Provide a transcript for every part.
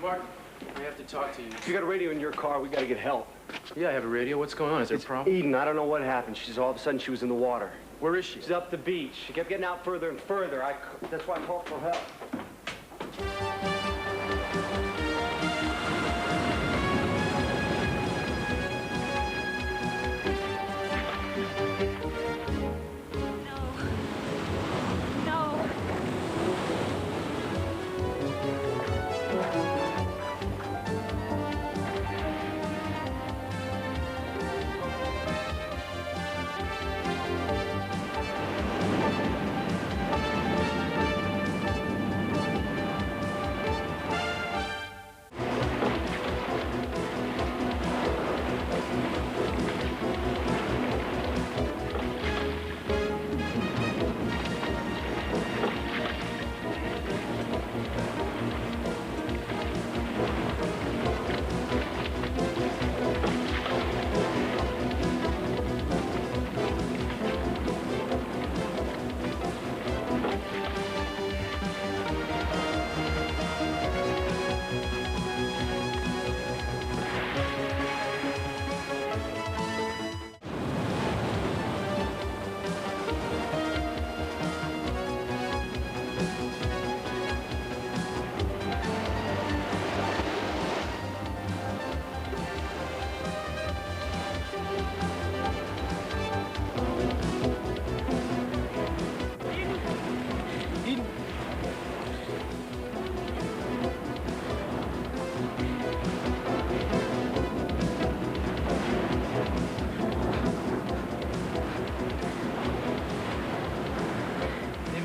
Mark, I have to talk to you. If you got a radio in your car, we gotta get help. Yeah, I have a radio. What's going on? Is there a problem? Eden, I don't know what happened. All of a sudden, she was in the water. Where is she? She's up the beach. She kept getting out further and further. That's why I called for help.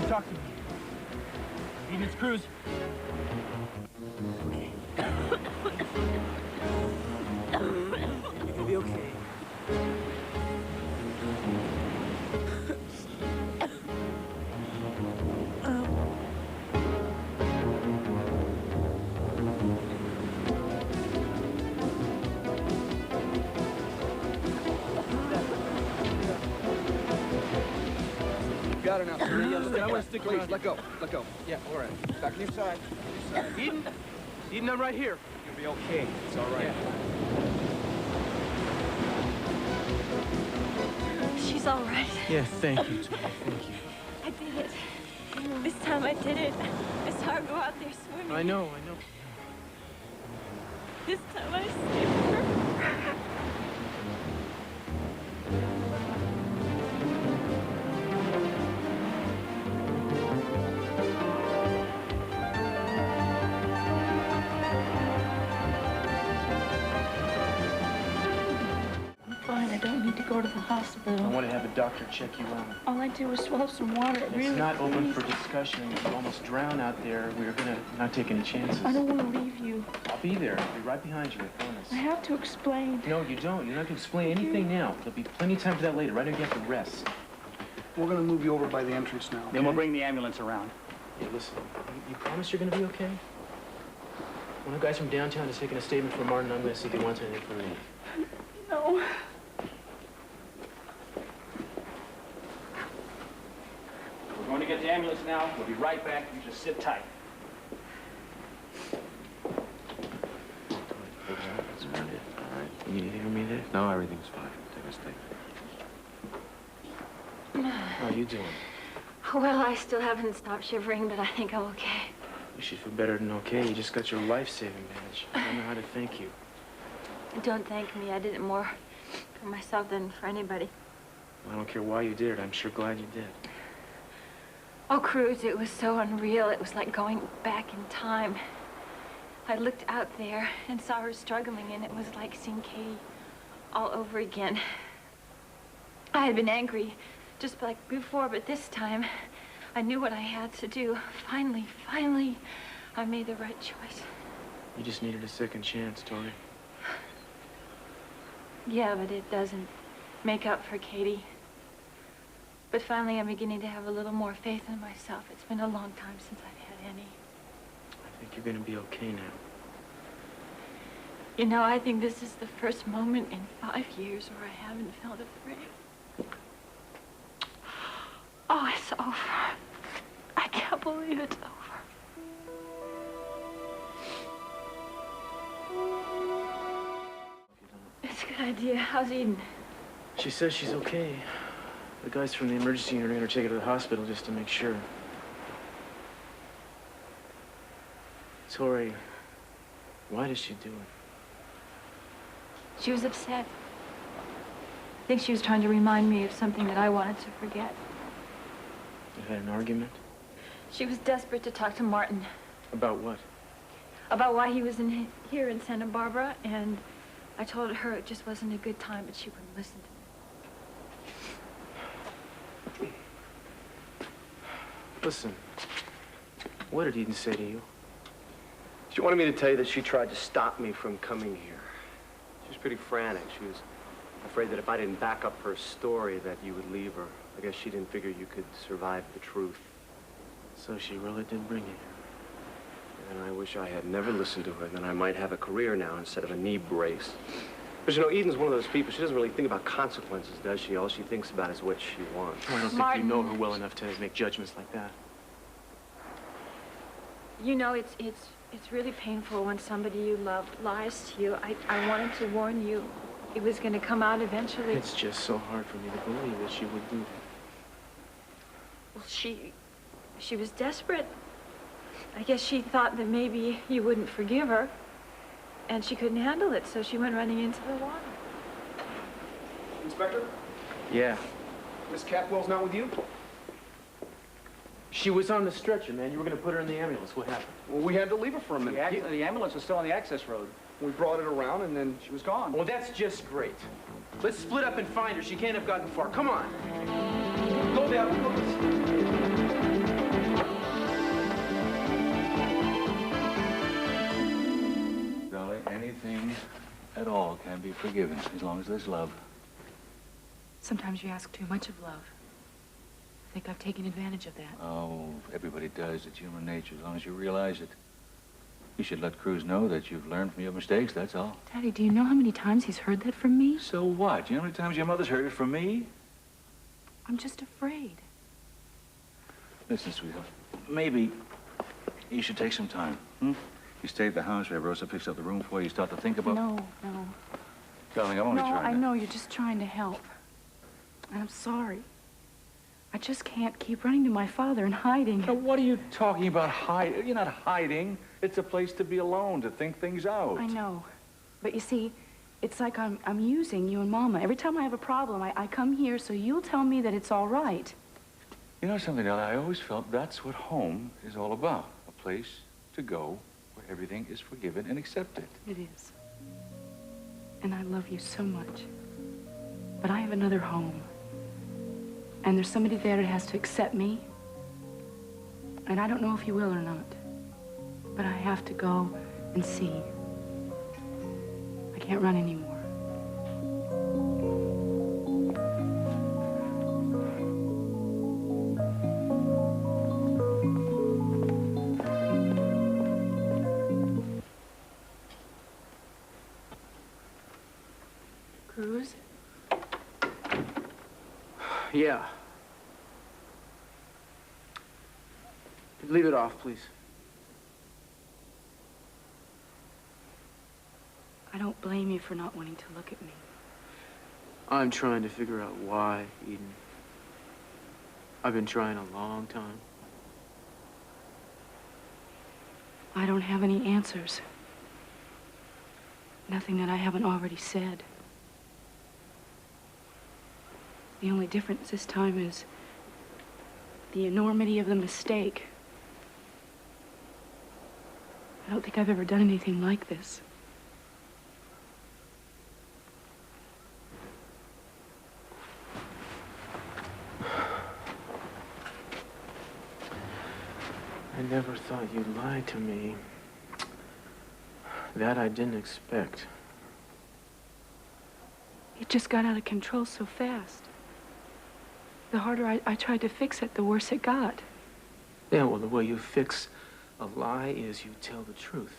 Talk to me. Eden, it's Cruz. You'll be okay. Got her now. I want to stick around. Let go. Let go. Yeah, all right. Back to your side. Eden? Eden, I'm right here. You'll be okay. It's all right. Yeah. She's all right. Yeah, thank you, Tony. Thank you. I did it. This time I did it. I saw her go out there swimming. I know. This time I saved her. I don't need to go to the hospital. I want to have a doctor check you out. All I did was swallow some water. It's not open for discussion. You almost drown out there. We're going to not take any chances. I don't want to leave you. I'll be there. I'll be right behind you, I promise. I have to explain. No, you don't. You don't have to explain anything now. There'll be plenty of time for that later. Right now, you have to rest. We're going to move you over by the entrance now. Then we'll bring the ambulance around. Hey, listen. You promise you're going to be okay? One of the guys from downtown is taking a statement from Martin. I'm going to see if he wants anything from me. No. We're going to get the ambulance now. We'll be right back. You just sit tight. That's about it. All right. You hear me there? No, everything's fine. Take a step. How are you doing? Well, I still haven't stopped shivering, but I think I'm okay. You should feel better than okay. You just got your life-saving badge. I don't know how to thank you. Don't thank me. I did it more for myself than for anybody. I don't care why you did it. I'm sure glad you did. Oh, Cruz, it was so unreal. It was like going back in time. I looked out there and saw her struggling, and it was like seeing Katie all over again. I had been angry just like before, but this time I knew what I had to do. Finally, I made the right choice. You just needed a second chance, Tori. Yeah, but it doesn't make up for Katie. But finally, I'm beginning to have a little more faith in myself. It's been a long time since I've had any. I think you're gonna be okay now. You know, I think this is the first moment in 5 years where I haven't felt afraid. Oh, it's over. I can't believe it's over. Good idea. How's Eden? She says she's okay. The guys from the emergency unit are gonna take her to the hospital just to make sure. Tori, why did she do it? She was upset. I think she was trying to remind me of something that I wanted to forget. You had an argument? She was desperate to talk to Martin About what? about why he was here in Santa Barbara, and I told her it just wasn't a good time, but she wouldn't listen to me. Listen, what did Eden say to you? She wanted me to tell you that she tried to stop me from coming here. She was pretty frantic. She was afraid that if I didn't back up her story, that you would leave her. I guess she didn't figure you could survive the truth. So she really did bring you here. And I wish I had never listened to her. Then I might have a career now instead of a knee brace. But you know, Eden's one of those people, she doesn't really think about consequences, does she? All she thinks about is what she wants. I don't think Martin. you know her well enough to make judgments like that. You know, it's really painful when somebody you love lies to you. I wanted to warn you. It was going to come out eventually. It's just so hard for me to believe that she would do that. Well, she was desperate. I guess she thought that maybe you wouldn't forgive her, and she couldn't handle it, so she went running into the water. Inspector, Yeah. Miss Catwell's not with you? She was on the stretcher, man. You were gonna put her in the ambulance. What happened? Well, we had to leave her for a minute. The ambulance was still on the access road. We brought it around, and then She was gone. Well, that's just great. Let's split up and find her. She can't have gotten far. Come on. go down. Dolly, anything at all can be forgiven as long as there's love. Sometimes you ask too much of love. I think I've taken advantage of that. Oh, everybody does. It's human nature, as long as you realize it. You should let Cruz know that you've learned from your mistakes, that's all. Daddy, do you know how many times he's heard that from me? So what? You know how many times your mother's heard it from me? I'm just afraid. Listen, sweetheart, maybe you should take some time, You stay at the house where Rosa picks up the room for you. You start to think about... No. Darling, I'm only No, trying I to... know, you're just trying to help. And I'm sorry. I just can't keep running to my father and hiding. Now, what are you talking about hiding? You're not hiding. It's a place to be alone, to think things out. I know. But you see, it's like I'm using you and Mama. Every time I have a problem, I come here so you'll tell me that it's all right. You know something, Ella? I always felt that's what home is all about. A place to go where everything is forgiven and accepted. It is. And I love you so much. But I have another home. And there's somebody there that has to accept me. And I don't know if he will or not. But I have to go and see. I can't run anymore. Cruz? Yeah. Leave it off, please. I don't blame you for not wanting to look at me. I'm trying to figure out why, Eden. I've been trying a long time. I don't have any answers. Nothing that I haven't already said. The only difference this time is the enormity of the mistake. I don't think I've ever done anything like this. I never thought you'd lie to me. That I didn't expect. It just got out of control so fast. The harder I tried to fix it, the worse it got. Yeah, well, the way you fix a lie is you tell the truth.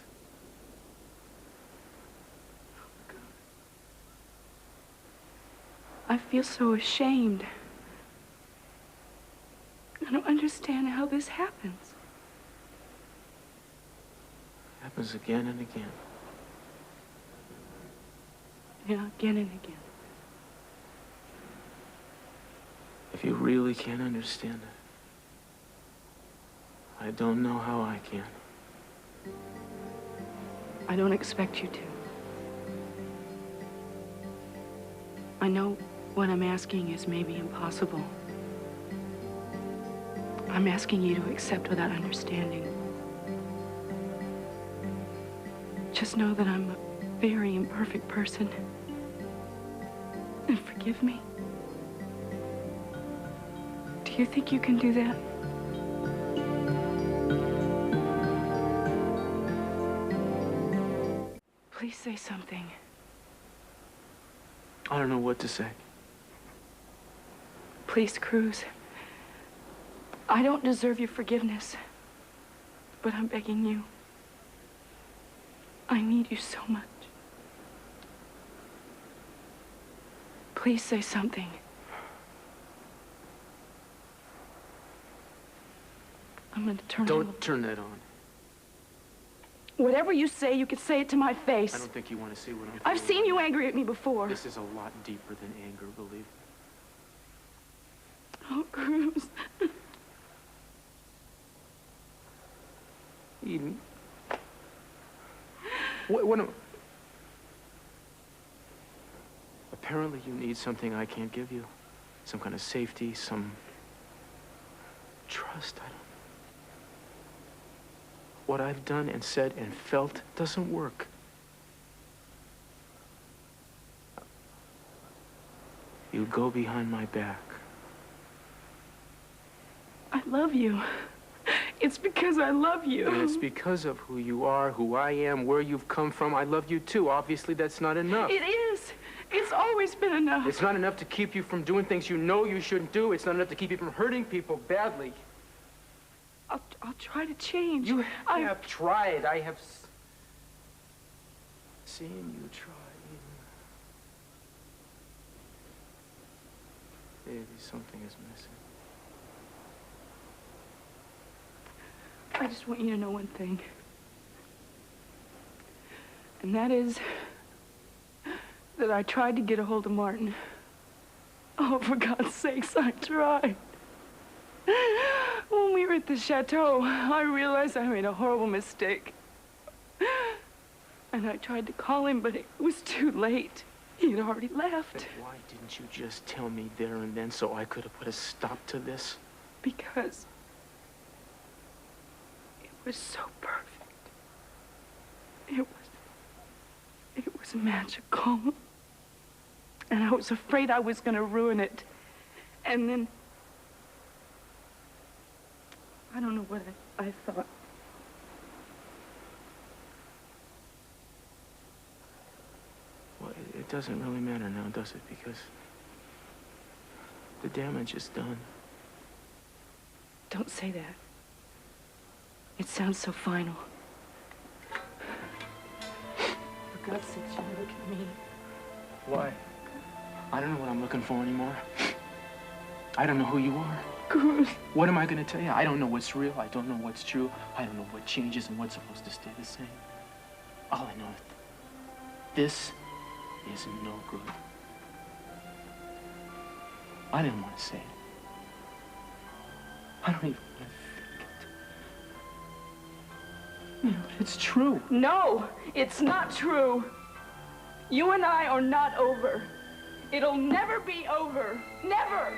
I feel so ashamed. I don't understand how this happens. Happens again and again. Yeah, again and again. If you really can't understand it, I don't know how I can. I don't expect you to. I know what I'm asking is maybe impossible. I'm asking you to accept without understanding. Just know that I'm a very imperfect person. And forgive me. Do you think you can do that? Please say something. I don't know what to say. Please, Cruz. I don't deserve your forgiveness, but I'm begging you. I need you so much. Please say something. I'm gonna turn it on. Don't turn that on. Whatever you say, you could say it to my face. I don't think you want to see what I'm feeling. I've seen you angry at me before. This is a lot deeper than anger, believe me. Oh, Cruz. Eden. What am... Apparently you need something I can't give you. Some kind of safety, some trust. I don't know. What I've done and said and felt doesn't work. You go behind my back. I love you. It's because I love you. And it's because of who you are, who I am, where you've come from. I love you too. Obviously, that's not enough. It is. It's always been enough. It's not enough to keep you from doing things you know you shouldn't do. It's not enough to keep you from hurting people badly. I'll try to change. You have tried. I have seen you try. Maybe something is missing. I just want you to know one thing. And that is that I tried to get a hold of Martin. Oh, for God's sakes, I tried. When we were at the chateau, I realized I made a horrible mistake. And I tried to call him, but it was too late. He had already left. Then why didn't you just tell me there and then so I could have put a stop to this? Because it was so perfect. It was magical. And I was afraid I was going to ruin it. And then I don't know what I thought. Well, it doesn't really matter now, does it? Because the damage is done. Don't say that. It sounds so final. For God's sake, you look at me. Why? I don't know what I'm looking for anymore. I don't know who you are. Cruz. What am I going to tell you? I don't know what's real. I don't know what's true. I don't know what changes and what's supposed to stay the same. All I know is this is no good. I didn't want to say it. I don't even want to think it. You know, it's true. No, it's not true. You and I are not over. It'll never be over. Never.